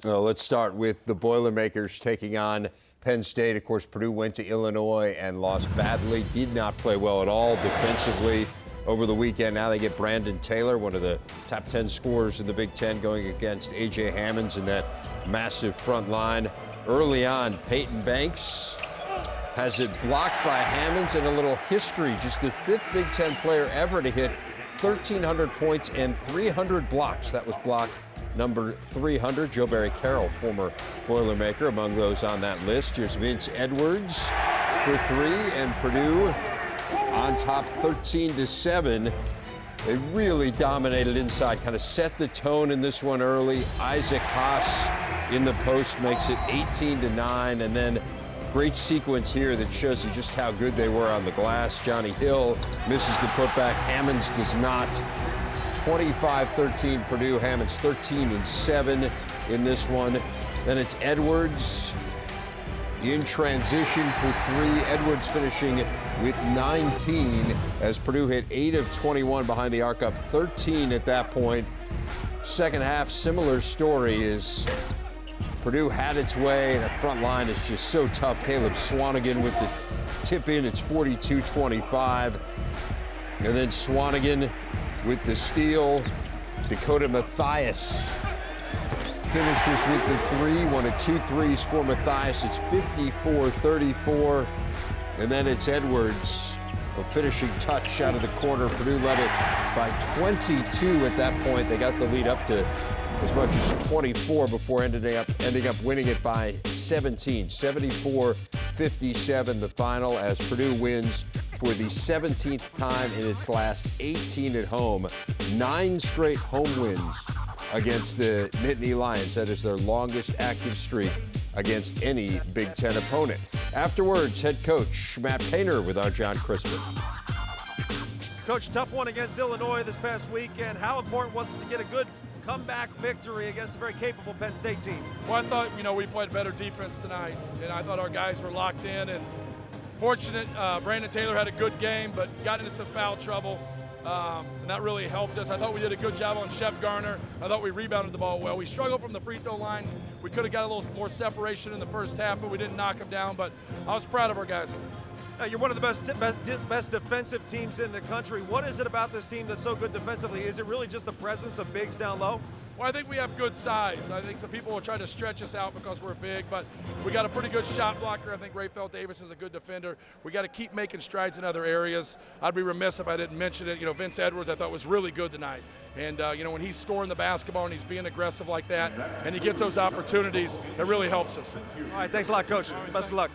defense. Well, let's start with the Boilermakers taking on Penn State. Of course, Purdue went to Illinois and lost badly, did not play well at all defensively over the weekend. Now they get Brandon Taylor, one of the top 10 scorers in the Big Ten, going against A.J. Hammonds in that massive front line. Early on, Peyton Banks has it blocked by Hammonds, and a little history. Just the fifth Big Ten player ever to hit 1,300 points and 300 blocks. That was block number 300. Joe Barry Carroll, former Boilermaker, among those on that list. Here's Vince Edwards for three, and Purdue on top 13-7. They really dominated inside, kind of set the tone in this one early. Isaac Haas in the post makes it 18-9, and then great sequence here that shows you just how good they were on the glass. Johnny Hill misses the putback. Hammonds does not. 25-13 Purdue. Hammonds 13-7 in this one. Then it's Edwards in transition for three. Edwards finishing with 19 as Purdue hit 8 of 21 behind the arc, up 13 at that point. Second half, similar story is Purdue had its way. That front line is just so tough. Caleb Swanigan with the tip in. It's 42-25. And then Swanigan with the steal. Dakota Mathias finishes with the three. One of two threes for Mathias. It's 54-34. And then it's Edwards, a finishing touch out of the corner. Purdue led it by 22 at that point. They got the lead up to as much as 24 before ending up winning it by 17. 74-57 the final, as Purdue wins for the 17th time in its last 18 at home. 9 straight home wins against the Nittany Lions. That is their longest active streak against any Big Ten opponent. Afterwards, head coach Matt Painter with our John Crispin. Coach, tough one against Illinois this past weekend. How important was it to get a good comeback victory against a very capable Penn State team? Well, I thought, we played better defense tonight, and I thought our guys were locked in. And fortunate, Brandon Taylor had a good game, but got into some foul trouble, and that really helped us. I thought we did a good job on Shep Garner. I thought we rebounded the ball well. We struggled from the free throw line. We could have got a little more separation in the first half, but we didn't knock them down. But I was proud of our guys. You're one of the best defensive teams in the country. What is it about this team that's so good defensively? Is it really just the presence of bigs down low? Well, I think we have good size. I think some people will try to stretch us out because we're big, but we got a pretty good shot blocker. I think Rayfeld Davis is a good defender. We got to keep making strides in other areas. I'd be remiss if I didn't mention it. Vince Edwards I thought was really good tonight. And, when he's scoring the basketball and he's being aggressive like that and he gets those opportunities, it really helps us. All right, thanks a lot, Coach. Best of luck.